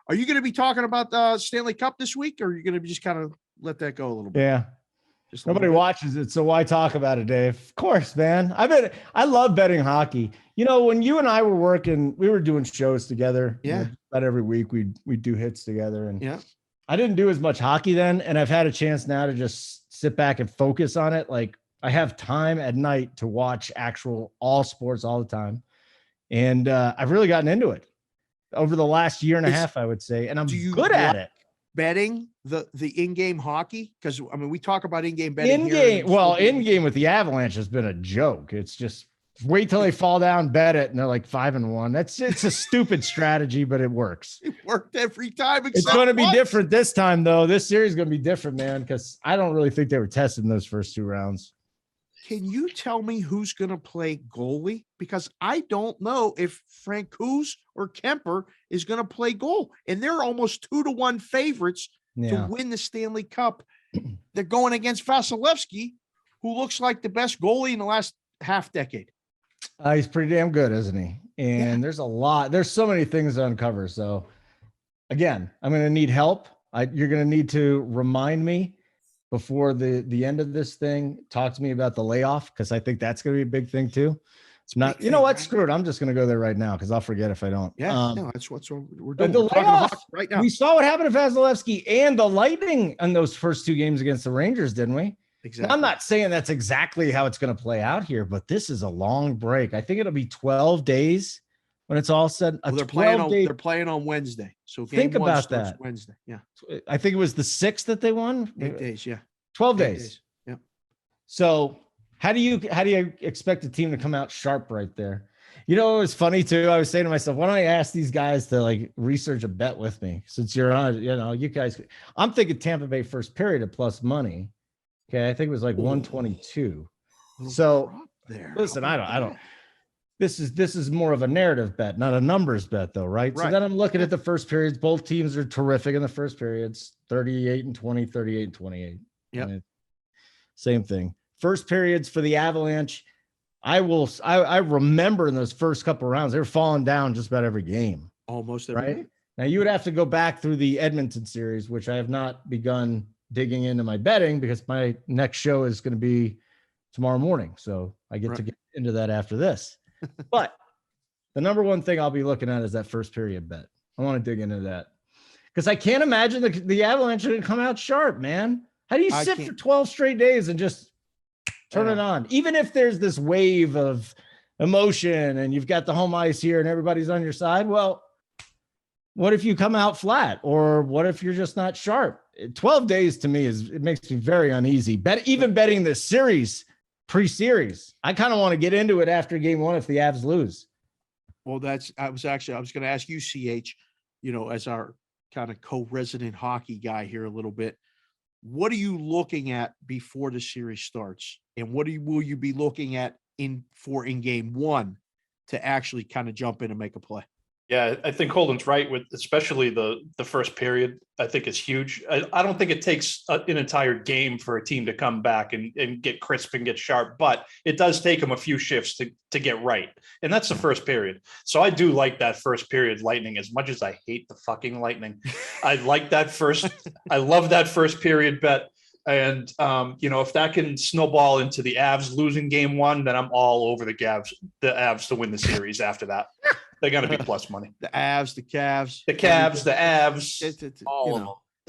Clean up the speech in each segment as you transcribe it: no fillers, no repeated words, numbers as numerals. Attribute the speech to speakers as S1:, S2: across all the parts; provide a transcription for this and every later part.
S1: Are you going to be talking about the Stanley Cup this week, or are you going to be just kind of let that go a little bit?
S2: Yeah. Nobody watches it, so why talk about it, Dave? Of course, man. I love betting hockey. When you and I were working, we were doing shows together.
S1: Yeah.
S2: About every week we'd do hits together. And
S1: yeah,
S2: I didn't do as much hockey then, and I've had a chance now to just sit back and focus on it. Like I have time at night to watch actual all sports all the time. And I've really gotten into it over the last year and a half, I would say. And I'm good at it.
S1: Betting the in-game hockey, because we talk about in-game betting.
S2: In-game with the Avalanche has been a joke. It's just wait till they fall down, bet it, and they're like 5-1. It's a stupid strategy, but it works.
S1: It worked every time.
S2: It's going to be different this time, though. This series is going to be different, man, because I don't really think they were tested in those first 2 rounds.
S1: Can you tell me who's going to play goalie? Because I don't know if Francouz or Kemper is going to play goal. And they're almost 2-1 favorites to win the Stanley Cup. They're going against Vasilevsky, who looks like the best goalie in the last half decade.
S2: He's pretty damn good, isn't he? And there's so many things to uncover. So again, I'm going to need help. You're going to need to remind me before the end of this thing. Talk to me about the layoff, because I think that's going to be a big thing too. It's not, you know what? Screw it. I'm just going to go there right now because I'll forget if I don't.
S1: Yeah, no, that's what we're doing.
S2: The layoff right now. We saw what happened to Vasilevsky and the Lightning in those first 2 games against the Rangers, didn't we?
S1: Exactly.
S2: Now, I'm not saying that's exactly how it's going to play out here, but this is a long break. I think it'll be 12 days when it's all said.
S1: They're playing on Wednesday. So
S2: think about that.
S1: Wednesday. Yeah.
S2: I think it was the 6th that they won.
S1: 8 days. Yeah.
S2: 12 days.
S1: Yeah.
S2: So how do you expect a team to come out sharp right there? It was funny too. I was saying to myself, why don't I ask these guys to like research a bet with me, since you're on, you guys, I'm thinking Tampa Bay first period at plus money. Okay. I think it was like 122. So listen, I don't, this is more of a narrative bet, not a numbers bet though. Right. So then I'm looking at the first periods. Both teams are terrific in the first periods, 38-20, 38-28.
S1: Yeah.
S2: Same thing. First periods for the Avalanche. I remember in those first couple of rounds, they were falling down just about every game.
S1: Almost every
S2: right
S1: game.
S2: Now you would have to go back through the Edmonton series, which I have not begun digging into my betting because my next show is going to be tomorrow morning. So I get to get into that after this. But the number one thing I'll be looking at is that first period bet. I want to dig into that because I can't imagine the Avalanche are going to come out sharp, man. How do you sit for 12 straight days and just turn it on? Even if there's this wave of emotion and you've got the home ice here and everybody's on your side, well, what if you come out flat? Or what if you're just not sharp? 12 days to me it makes me very uneasy. Even betting this series, pre-series, I kind of want to get into it after game 1 if the Avs lose.
S1: Well, I was going to ask you, CH, as our kind of co-resident hockey guy here a little bit. What are you looking at before the series starts? And what will you be looking at in game 1 to actually kind of jump in and make a play?
S3: Yeah, I think Holden's right with especially the first period. I think it's huge. I don't think it takes an entire game for a team to come back and get crisp and get sharp, but it does take them a few shifts to get right. And that's the first period. So I do like that first period Lightning as much as I hate the fucking Lightning. I like that I love that first period bet. And, if that can snowball into the Avs losing game 1, then I'm all over the Avs to win the series after that. They're going to be plus money.
S1: The Avs, the Cavs.
S3: The Cavs, the Avs.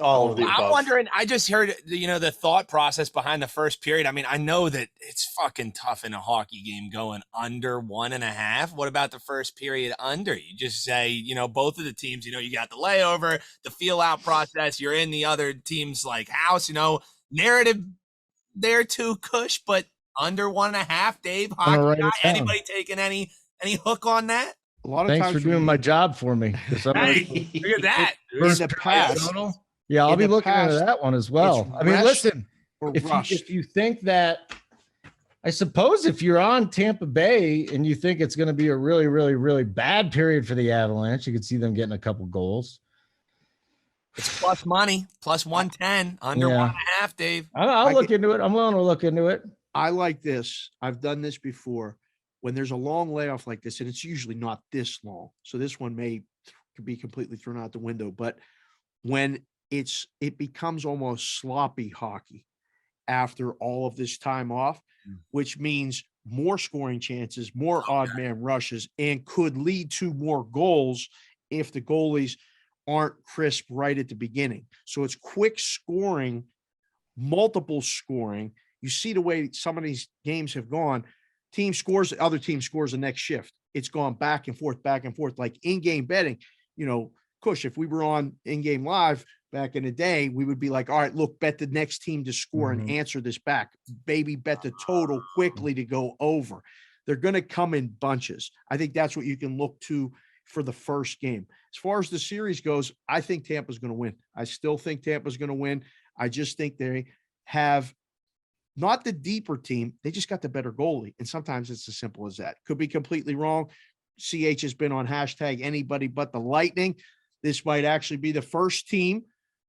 S3: All of the above.
S4: I'm wondering, I just heard, the thought process behind the first period. I mean, I know that it's fucking tough in a hockey game going under 1.5. What about the first period under? You just say, both of the teams, you got the layover, the feel out process. You're in the other team's like house, narrative there too, Kush, but under 1.5, Dave, hockey guy, anybody taking any hook on that?
S1: A lot of
S2: Thanks
S1: times
S2: for doing my job for me.
S4: Hey, look at that.
S1: In the past,
S2: yeah, I'll be looking into that one as well. I mean, listen, if you think that, I suppose if you're on Tampa Bay and you think it's going to be a really, really, really bad period for the Avalanche, you could see them getting a couple goals.
S4: It's plus money, plus 110, under 1.5, Dave.
S2: I'll look into it. I'm willing to look into it.
S1: I like this. I've done this before. When there's a long layoff like this, and it's usually not this long. So this one may could be completely thrown out the window. But when it becomes almost sloppy hockey after all of this time off, which means more scoring chances, more odd man rushes, and could lead to more goals if the goalies aren't crisp right at the beginning. So it's quick scoring, multiple scoring. You see the way some of these games have gone. Team scores, the other team scores the next shift. It's gone back and forth, like in-game betting. You know, Kush, if we were on in-game live back in the day, we would be like, all right, look, bet the next team to score and answer this back. Baby, bet the total quickly to go over. They're going to come in bunches. I think that's what you can look to for the first game. As far as the series goes, I think Tampa's going to win. I still think Tampa's going to win. I just think they have not the deeper team. They just got the better goalie. And sometimes it's as simple as that. Could be completely wrong. CH has been on hashtag anybody but the Lightning. This might actually be the first team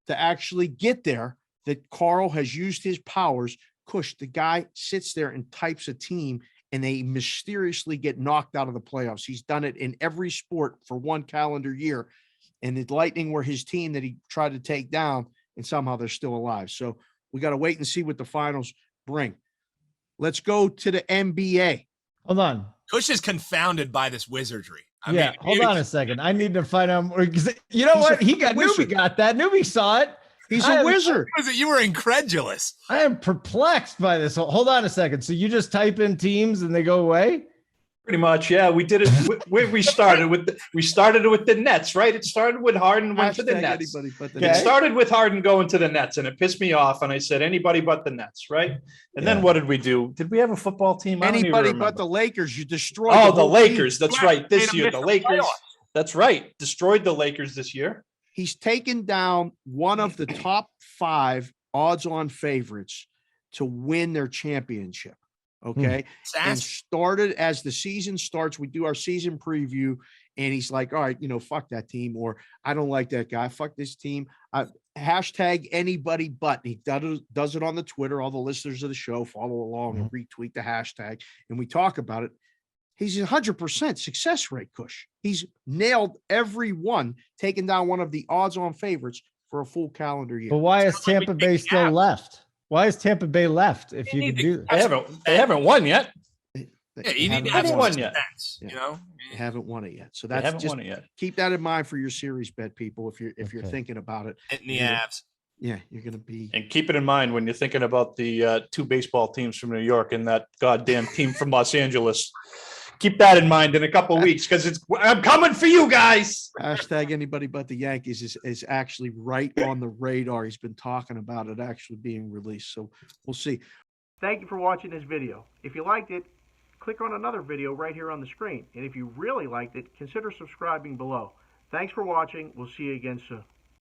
S1: to actually get there that Carl has used his powers. Kush, the guy sits there and types a team and they mysteriously get knocked out of the playoffs. He's done it in every sport for one calendar year. And the Lightning were his team that he tried to take down, and somehow they're still alive. So we got to wait and see what the finals bring. Let's go to the NBA.
S2: Hold on.
S4: Kush is confounded by this wizardry.
S2: Hold on a second. I need to find out more. You know what? Newbie got that. Newbie saw it.
S1: He's a wizard.
S4: You were incredulous.
S2: I am perplexed by this. Hold on a second. So you just type in teams and they go away?
S3: Pretty much, yeah. We did it. We started with the Nets, right? It started with Harden went to the Nets. It started with Harden going to the Nets, and it pissed me off. And I said, anybody but the Nets, right? And then what did we do? Did we have a football team?
S1: Anybody but the Lakers. You destroyed.
S3: Oh, the Lakers. That's right. This year, the Lakers. That's right. Destroyed the Lakers this year.
S1: He's taken down one of the top 5 odds-on favorites to win their championship. Okay. And started as the season starts, we do our season preview and he's like, all right, fuck that team, or I don't like that guy. Fuck this team. Hashtag anybody but. He does it on the Twitter. All the listeners of the show follow along and retweet the hashtag. And we talk about it. He's 100% success rate, Kush. He's nailed every one, taking down one of the odds on favorites for a full calendar year.
S2: But why is Tampa Bay still left? Why is Tampa Bay left? If you can do
S3: that, they haven't won yet.
S4: You need to have one yet.
S1: They haven't won it yet. So that's just keep that in mind for your series bet, people. If you're thinking about it,
S4: in the abs.
S1: Yeah, you're going to be.
S3: And keep it in mind when you're thinking about the 2 baseball teams from New York and that goddamn team from Los Angeles. Keep that in mind in a couple of weeks because I'm coming for you guys.
S1: Hashtag anybody but the Yankees is actually right on the radar. He's been talking about it actually being released. So we'll see. Thank you for watching this video. If you liked it, click on another video right here on the screen. And if you really liked it, consider subscribing below. Thanks for watching. We'll see you again soon.